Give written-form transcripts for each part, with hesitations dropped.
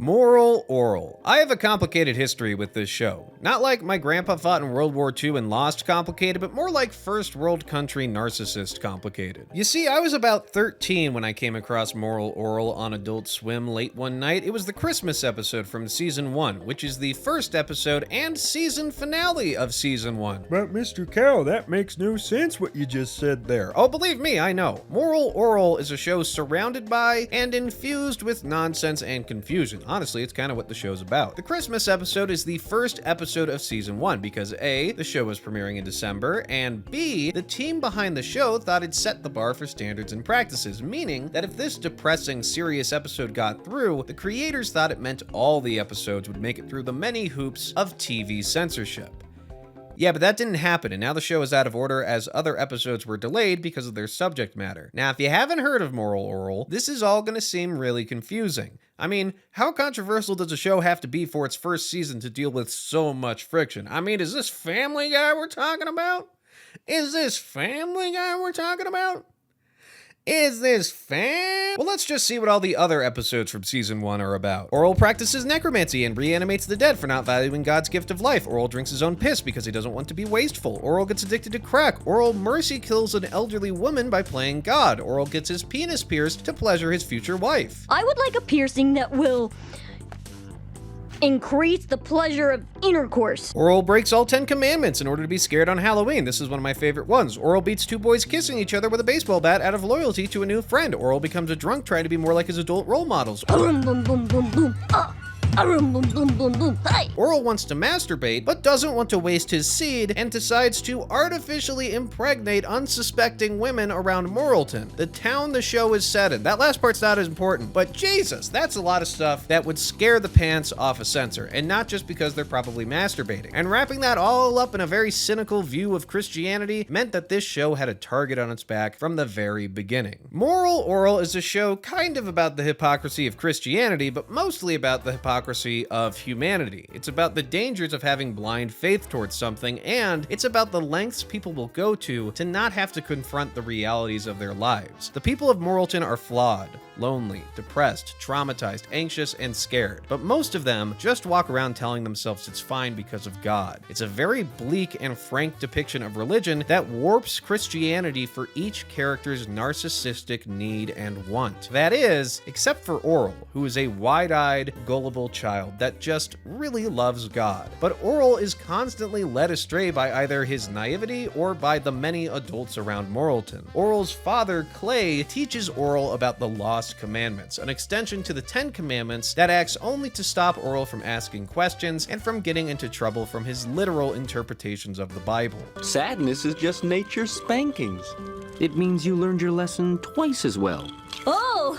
Orel. I have a complicated history with this show. Not like my grandpa fought in World War II and lost complicated, but more like first world country narcissist complicated. You see, I was about 13 when I came across Orel on Adult Swim late one night. It was the Christmas episode from season 1, which is the first episode and season finale of season 1. But Mr. Cow, that makes no sense what you just said there. Oh, believe me, I know. Orel is a show surrounded by and infused with nonsense and confusion. Honestly, it's kind of what the show's about. The Christmas episode is the first episode of season 1 because A, the show was premiering in December, and B, the team behind the show thought it set the bar for standards and practices, meaning that if this depressing, serious episode got through, the creators thought it meant all the episodes would make it through the many hoops of TV censorship. Yeah, but that didn't happen, and now the show is out of order as other episodes were delayed because of their subject matter. Now, if you haven't heard of Orel, this is all gonna seem really confusing. I mean, how controversial does a show have to be for its first season to deal with so much friction? I mean, is this Family Guy we're talking about? Is this Family Guy we're talking about? Is this Well, let's just see what all the other episodes from season 1 are about. Orel practices necromancy and reanimates the dead for not valuing God's gift of life. Orel drinks his own piss because he doesn't want to be wasteful. Orel gets addicted to crack. Orel mercy kills an elderly woman by playing God. Orel gets his penis pierced to pleasure his future wife. I would like a piercing that will increase the pleasure of intercourse. Orel breaks all 10 commandments in order to be scared on Halloween. This is one of my favorite ones. Orel beats 2 boys kissing each other with a baseball bat out of loyalty to a new friend. Orel becomes a drunk trying to be more like his adult role models. Boom, boom, boom, boom, boom. Boom, boom, boom, boom. Hey. Orel wants to masturbate, but doesn't want to waste his seed and decides to artificially impregnate unsuspecting women around Morelton, the town the show is set in. That last part's not as important, but Jesus, that's a lot of stuff that would scare the pants off a censor, and not just because they're probably masturbating. And wrapping that all up in a very cynical view of Christianity meant that this show had a target on its back from the very beginning. Orel is a show kind of about the hypocrisy of Christianity, but mostly about the hypocrisy of humanity. It's about the dangers of having blind faith towards something, and it's about the lengths people will go to not have to confront the realities of their lives. The people of Morelton are flawed, lonely, depressed, traumatized, anxious, and scared, but most of them just walk around telling themselves it's fine because of God. It's a very bleak and frank depiction of religion that warps Christianity for each character's narcissistic need and want. That is, except for Orel, who is a wide-eyed, gullible child that just really loves God. But Orel is constantly led astray by either his naivety or by the many adults around Morelton. Orel's father, Clay, teaches Orel about the lost commandments, an extension to the 10 commandments that acts only to stop Orel from asking questions and from getting into trouble from his literal interpretations of the Bible. Sadness is just nature's spankings. It means you learned your lesson twice as well. Oh,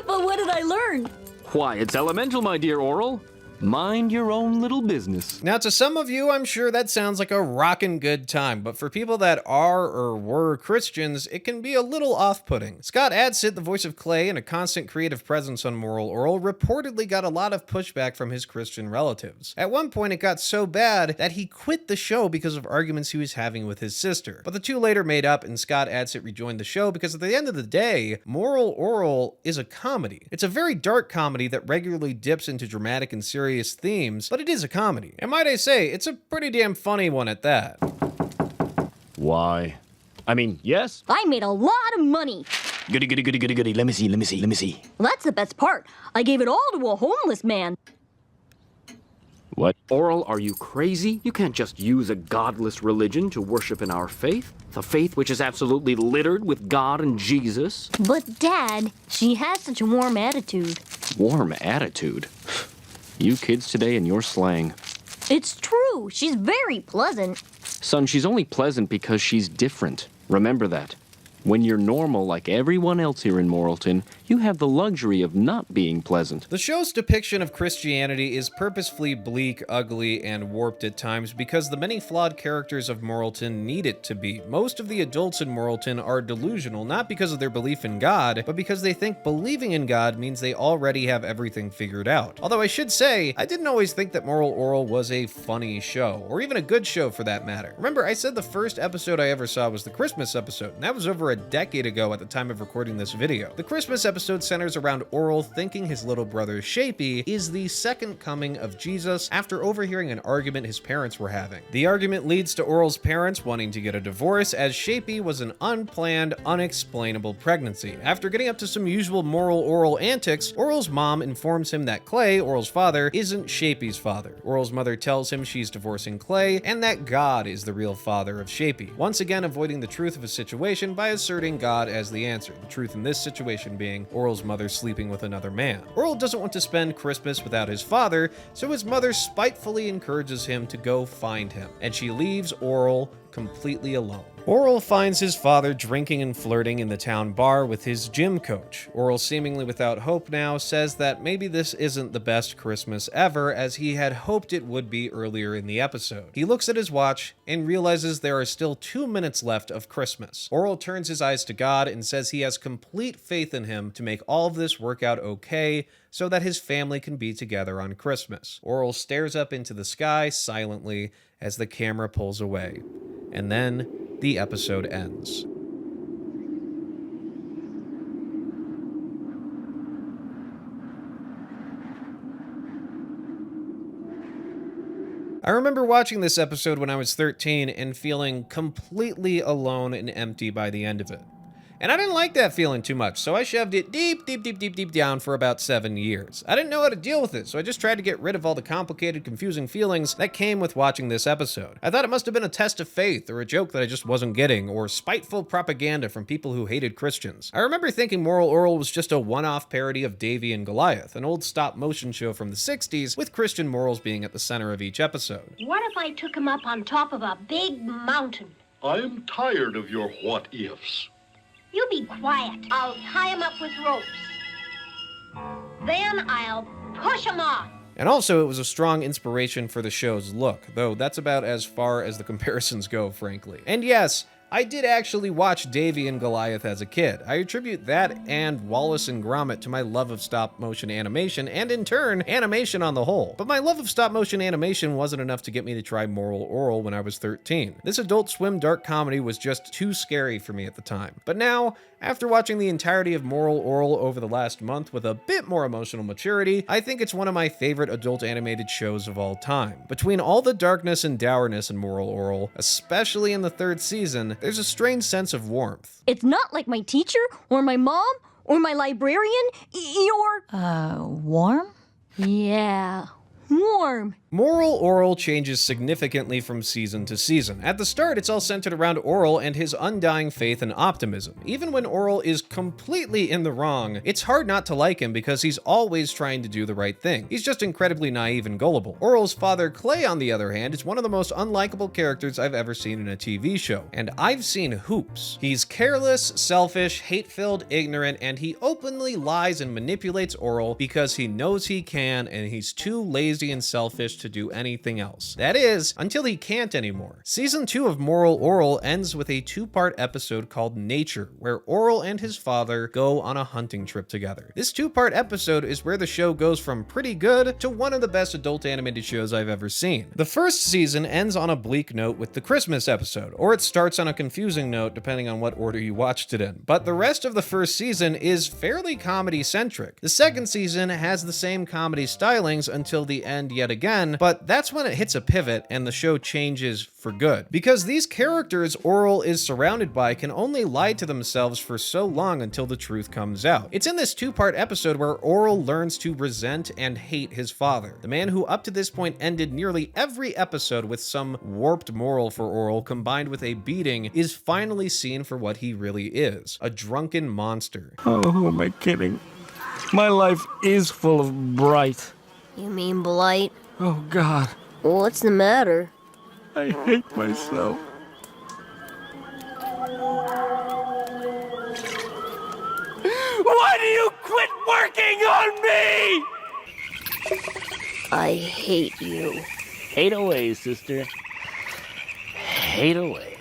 but what did I learn? Why, it's elemental, my dear Orel. Mind your own little business. Now, to some of you, I'm sure that sounds like a rockin' good time, but for people that are or were Christians, it can be a little off-putting. Scott Adsit, the voice of Clay and a constant creative presence on Orel, reportedly got a lot of pushback from his Christian relatives. At one point, it got so bad that he quit the show because of arguments he was having with his sister. But the two later made up, and Scott Adsit rejoined the show because at the end of the day, Orel is a comedy. It's a very dark comedy that regularly dips into dramatic and serious themes, but it is a comedy. And might I say, it's a pretty damn funny one at that. Why? I mean, yes? I made a lot of money. Goody, goody, goody, goody, goody. Let me see. Well, that's the best part. I gave it all to a homeless man. What? Orel, are you crazy? You can't just use a godless religion to worship in our faith. The faith which is absolutely littered with God and Jesus. But Dad, she has such a warm attitude. Warm attitude? You kids today and your slang. It's true. She's very pleasant. Son, she's only pleasant because she's different. Remember that. When you're normal like everyone else here in Morelton, you have the luxury of not being pleasant. The show's depiction of Christianity is purposefully bleak, ugly, and warped at times because the many flawed characters of Morelton need it to be. Most of the adults in Morelton are delusional, not because of their belief in God, but because they think believing in God means they already have everything figured out. Although I should say, I didn't always think that Orel was a funny show, or even a good show for that matter. Remember, I said the first episode I ever saw was the Christmas episode, and that was over a decade ago at the time of recording this video. The Christmas episode episode centers around Orel thinking his little brother Shapey is the second coming of Jesus after overhearing an argument his parents were having. The argument leads to Orel's parents wanting to get a divorce, as Shapey was an unplanned, unexplainable pregnancy. After getting up to some usual moral Orel antics, Orel's mom informs him that Clay, Orel's father, isn't Shapey's father. Orel's mother tells him she's divorcing Clay and that God is the real father of Shapey, once again avoiding the truth of a situation by asserting God as the answer, the truth in this situation being Orel's mother sleeping with another man. Orel doesn't want to spend Christmas without his father, so his mother spitefully encourages him to go find him, and she leaves Orel completely alone. Orel finds his father drinking and flirting in the town bar with his gym coach. Orel, seemingly without hope now, says that maybe this isn't the best Christmas ever, as he had hoped it would be earlier in the episode. He looks at his watch and realizes there are still 2 minutes left of Christmas. Orel turns his eyes to God and says he has complete faith in him to make all of this work out okay, so that his family can be together on Christmas. Orel stares up into the sky silently as the camera pulls away. And then the episode ends. I remember watching this episode when I was 13 and feeling completely alone and empty by the end of it. And I didn't like that feeling too much, so I shoved it deep down for about 7 years. I didn't know how to deal with it, so I just tried to get rid of all the complicated, confusing feelings that came with watching this episode. I thought it must have been a test of faith, or a joke that I just wasn't getting, or spiteful propaganda from people who hated Christians. I remember thinking Moral Orel was just a one-off parody of Davy and Goliath, an old stop-motion show from the 60s, with Christian morals being at the center of each episode. What if I took him up on top of a big mountain? I'm tired of your what-ifs. You be quiet. I'll tie him up with ropes. Then I'll push him off. And also, it was a strong inspiration for the show's look, though that's about as far as the comparisons go, frankly. And yes, I did actually watch Davy and Goliath as a kid. I attribute that and Wallace and Gromit to my love of stop-motion animation, and in turn, animation on the whole. But my love of stop-motion animation wasn't enough to get me to try Moral Orel when I was 13. This Adult Swim dark comedy was just too scary for me at the time. But now, after watching the entirety of Moral Orel over the last month with a bit more emotional maturity, I think it's one of my favorite adult animated shows of all time. Between all the darkness and dourness in Moral Orel, especially in the 3rd season, there's a strange sense of warmth. It's not like my teacher, or my mom, or my librarian, warm? Yeah, warm. Moral Orel changes significantly from season to season. At the start, it's all centered around Orel and his undying faith and optimism. Even when Orel is completely in the wrong, it's hard not to like him because he's always trying to do the right thing. He's just incredibly naive and gullible. Orel's father, Clay, on the other hand, is one of the most unlikable characters I've ever seen in a TV show, and I've seen hoops. He's careless, selfish, hate-filled, ignorant, and he openly lies and manipulates Orel because he knows he can, and he's too lazy and selfish to do anything else. That is, until he can't anymore. Season 2 of Moral Orel ends with a 2-part episode called Nature, where Orel and his father go on a hunting trip together. This 2-part episode is where the show goes from pretty good to one of the best adult animated shows I've ever seen. The first season ends on a bleak note with the Christmas episode, or it starts on a confusing note depending on what order you watched it in. But the rest of the first season is fairly comedy-centric. The second season has the same comedy stylings until the end yet again, but that's when it hits a pivot and the show changes for good. Because these characters Orel is surrounded by can only lie to themselves for so long until the truth comes out. It's in this 2-part episode where Orel learns to resent and hate his father. The man who up to this point ended nearly every episode with some warped moral for Orel combined with a beating is finally seen for what he really is, a drunken monster. Oh, who am I kidding? My life is full of bright. You mean blight? Oh, God. What's the matter? I hate myself. Why do you quit working on me? I hate you. Hate away, sister. Hate away.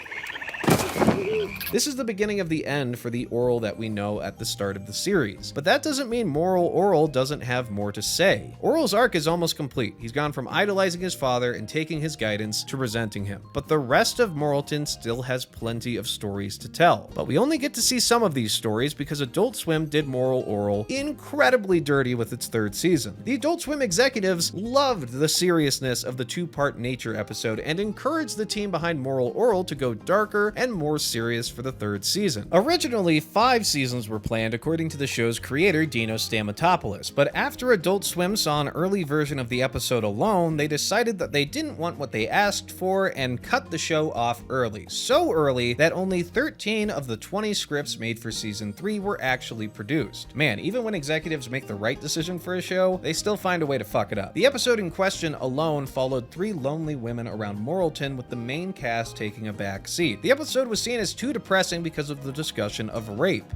This is the beginning of the end for the Orel that we know at the start of the series. But that doesn't mean moral Orel doesn't have more to say. Orel's arc is almost complete. He's gone from idolizing his father and taking his guidance to resenting him. But the rest of Morelton still has plenty of stories to tell. But we only get to see some of these stories because Adult Swim did moral Orel incredibly dirty with its third season. The Adult Swim executives loved the seriousness of the two-part nature episode and encouraged the team behind moral Orel to go darker and more serious for the third season. Originally, 5 seasons were planned according to the show's creator Dino Stamatopoulos, but after Adult Swim saw an early version of the episode alone, they decided that they didn't want what they asked for and cut the show off early. So early that only 13 of the 20 scripts made for season 3 were actually produced. Man, even when executives make the right decision for a show, they still find a way to fuck it up. The episode in question alone followed 3 lonely women around Morelton, with the main cast taking a back seat. The episode was seen as too depressing because of the discussion of rape.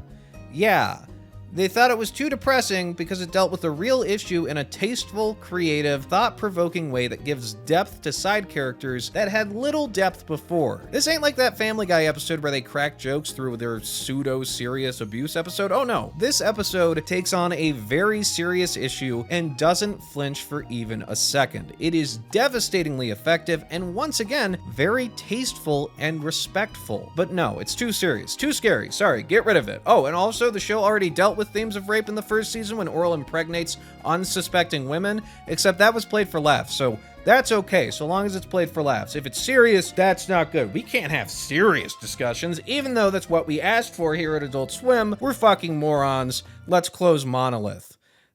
Yeah. They thought it was too depressing because it dealt with a real issue in a tasteful, creative, thought-provoking way that gives depth to side characters that had little depth before. This ain't like that Family Guy episode where they crack jokes through their pseudo-serious abuse episode. Oh no. This episode takes on a very serious issue and doesn't flinch for even a second. It is devastatingly effective and once again, very tasteful and respectful. But no, it's too serious, too scary. Sorry, get rid of it. Oh, and also the show already dealt with themes of rape in the first season when Orel impregnates unsuspecting women, except that was played for laughs, so that's okay, so long as it's played for laughs. If it's serious, that's not good. We can't have serious discussions, even though that's what we asked for here at Adult Swim. We're fucking morons. Let's close Monolith.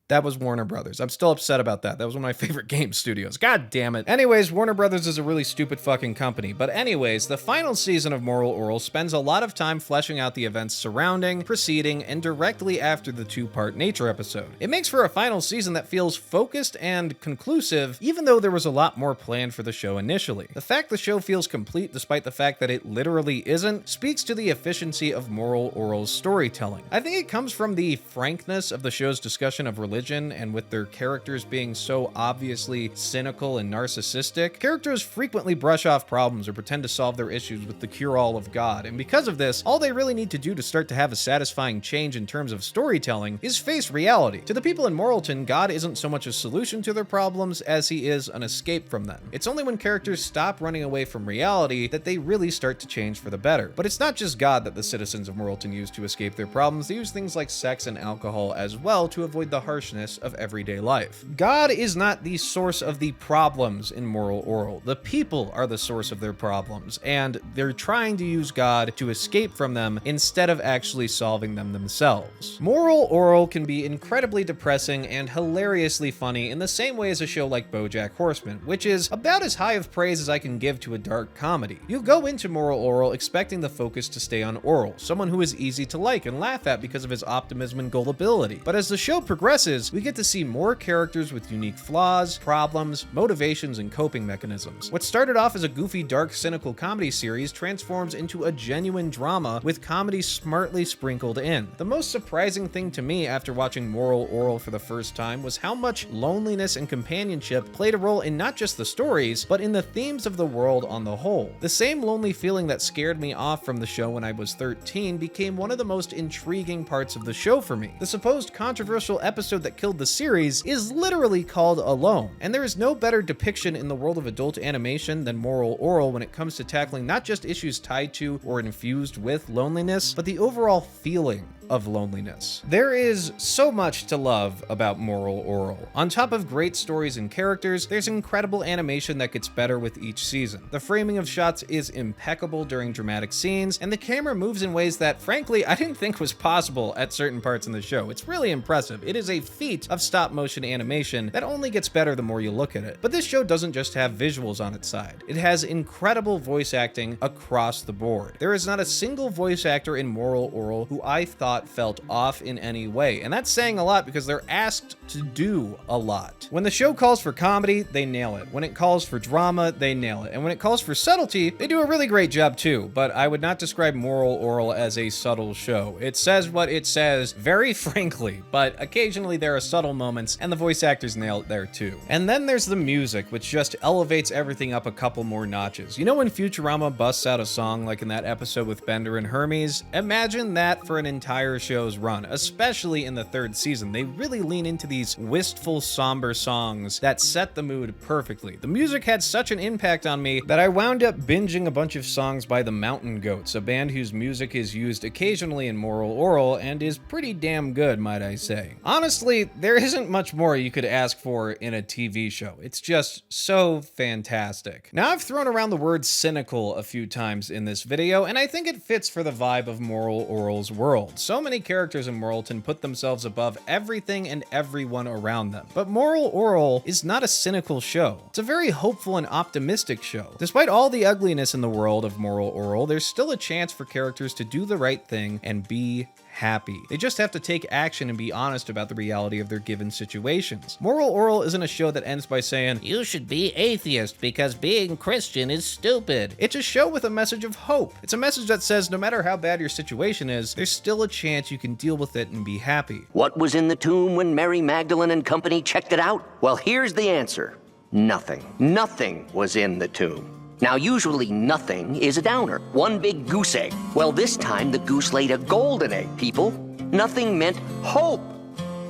That was Warner Brothers. I'm still upset about that. That was one of my favorite game studios. God damn it. Anyways, Warner Brothers is a really stupid fucking company. But anyways, the final season of Moral Orel spends a lot of time fleshing out the events surrounding, preceding, and directly after the 2-part nature episode. It makes for a final season that feels focused and conclusive, even though there was a lot more planned for the show initially. The fact the show feels complete despite the fact that it literally isn't, speaks to the efficiency of Moral Orel's storytelling. I think it comes from the frankness of the show's discussion of religion, and with their characters being so obviously cynical and narcissistic, characters frequently brush off problems or pretend to solve their issues with the cure-all of God, and because of this, all they really need to do to start to have a satisfying change in terms of storytelling is face reality. To the people in Morelton, God isn't so much a solution to their problems as he is an escape from them. It's only when characters stop running away from reality that they really start to change for the better. But it's not just God that the citizens of Morelton use to escape their problems. They use things like sex and alcohol as well to avoid the harshness of everyday life. God is not the source of the problems in Moral Orel. The people are the source of their problems, and they're trying to use God to escape from them instead of actually solving them themselves. Moral Orel can be incredibly depressing and hilariously funny in the same way as a show like BoJack Horseman, which is about as high of praise as I can give to a dark comedy. You go into Moral Orel expecting the focus to stay on Orel, someone who is easy to like and laugh at because of his optimism and gullibility. But as the show progresses, we get to see more characters with unique flaws, problems, motivations, and coping mechanisms. What started off as a goofy, dark, cynical comedy series transforms into a genuine drama with comedy smartly sprinkled in. The most surprising thing to me after watching Moral Orel for the first time was how much loneliness and companionship played a role in not just the stories, but in the themes of the world on the whole. The same lonely feeling that scared me off from the show when I was 13 became one of the most intriguing parts of the show for me. The supposed controversial episode that killed the series is literally called Alone, and there is no better depiction in the world of adult animation than Moral Orel when it comes to tackling not just issues tied to or infused with loneliness, but the overall feeling of loneliness. There is so much to love about Moral Orel. On top of great stories and characters, there's incredible animation that gets better with each season. The framing of shots is impeccable during dramatic scenes, and the camera moves in ways that, frankly, I didn't think was possible at certain parts in the show. It's really impressive. It is a feat of stop-motion animation that only gets better the more you look at it. But this show doesn't just have visuals on its side. It has incredible voice acting across the board. There is not a single voice actor in Moral Orel who I thought plot felt off in any way. And that's saying a lot because they're asked to do a lot. When the show calls for comedy, they nail it. When it calls for drama, they nail it. And when it calls for subtlety, they do a really great job too. But I would not describe Morel Orel as a subtle show. It says what it says very frankly, but occasionally there are subtle moments and the voice actors nail it there too. And then there's the music, which just elevates everything up a couple more notches. You know when Futurama busts out a song like in that episode with Bender and Hermes? Imagine that for an entire show's run, especially in the third season. They really lean into these wistful, somber songs that set the mood perfectly. The music had such an impact on me that I wound up binging a bunch of songs by the Mountain Goats, a band whose music is used occasionally in Morel Orel and is pretty damn good, might I say. Honestly, there isn't much more you could ask for in a TV show. It's just so fantastic. Now, I've thrown around the word cynical a few times in this video, and I think it fits for the vibe of Morel Orel's world. So many characters in Morelton put themselves above everything and everyone around them. But Morel Orel is not a cynical show. It's a very hopeful and optimistic show. Despite all the ugliness in the world of Morel Orel, there's still a chance for characters to do the right thing and be happy. They just have to take action and be honest about the reality of their given situations. Morel Orel isn't a show that ends by saying, "You should be atheist because being Christian is stupid." It's a show with a message of hope. It's a message that says no matter how bad your situation is, there's still a chance you can deal with it and be happy. What was in the tomb when Mary Magdalene and company checked it out? Well, here's the answer. Nothing. Nothing was in the tomb. Now, usually nothing is a downer. One big goose egg. Well, this time the goose laid a golden egg, people. Nothing meant hope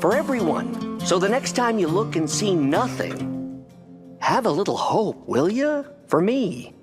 for everyone. So the next time you look and see nothing, have a little hope, will ya? For me.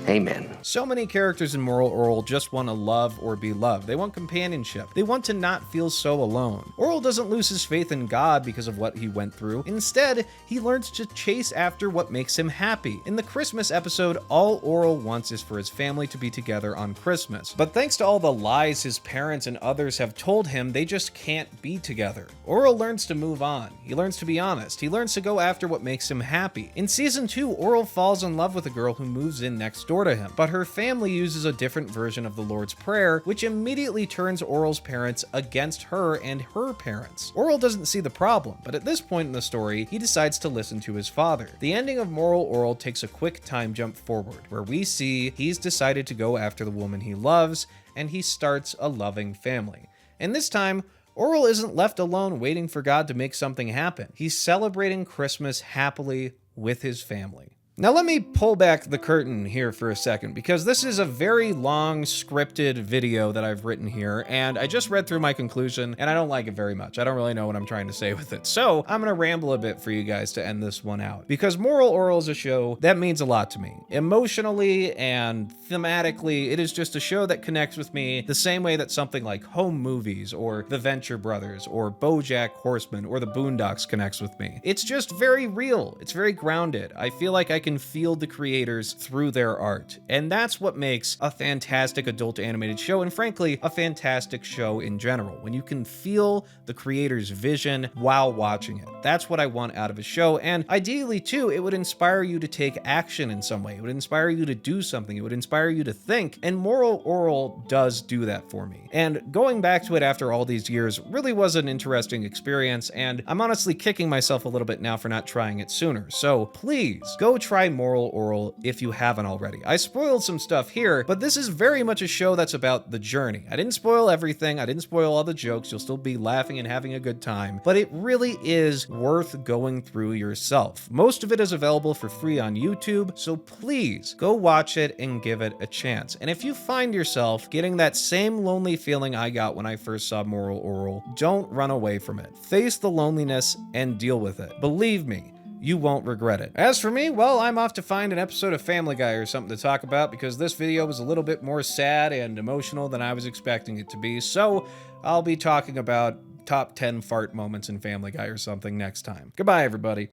Amen. So many characters in Morel Orel just want to love or be loved. They want companionship. They want to not feel so alone. Orel doesn't lose his faith in God because of what he went through. Instead, he learns to chase after what makes him happy. In the Christmas episode, all Orel wants is for his family to be together on Christmas. But thanks to all the lies his parents and others have told him, they just can't be together. Orel learns to move on. He learns to be honest. He learns to go after what makes him happy. In season 2, Orel falls in love with a girl who moves in next door to him, but her family uses a different version of the Lord's Prayer, which immediately turns Orel's parents against her and her parents. Orel doesn't see the problem, but at this point in the story, he decides to listen to his father. The ending of Morel Orel takes a quick time jump forward, where we see he's decided to go after the woman he loves, and he starts a loving family. And this time, Orel isn't left alone waiting for God to make something happen. He's celebrating Christmas happily with his family. Now let me pull back the curtain here for a second, because this is a very long scripted video that I've written here, and I just read through my conclusion, and I don't like it very much. I don't really know what I'm trying to say with it. So I'm gonna ramble a bit for you guys to end this one out, because Morel Orel is a show that means a lot to me. Emotionally and thematically, it is just a show that connects with me the same way that something like Home Movies or The Venture Brothers or BoJack Horseman or The Boondocks connects with me. It's just very real. It's very grounded. I feel like I can feel the creators through their art. And that's what makes a fantastic adult animated show, and frankly, a fantastic show in general, when you can feel the creator's vision while watching it. That's what I want out of a show, and ideally too, it would inspire you to take action in some way. It would inspire you to do something. It would inspire you to think, and Morel Orel does do that for me. And going back to it after all these years really was an interesting experience, and I'm honestly kicking myself a little bit now for not trying it sooner. So please, go try Morel Orel if you haven't already. I spoiled some stuff here, but this is very much a show that's about the journey. I didn't spoil everything. I didn't spoil all the jokes. You'll still be laughing and having a good time, but it really is worth going through yourself. Most of it is available for free on YouTube, so please go watch it and give it a chance. And if you find yourself getting that same lonely feeling I got when I first saw Morel Orel, don't run away from it. Face the loneliness and deal with it. Believe me, you won't regret it. As for me, well, I'm off to find an episode of Family Guy or something to talk about, because this video was a little bit more sad and emotional than I was expecting it to be, so I'll be talking about top 10 fart moments in Family Guy or something next time. Goodbye, everybody.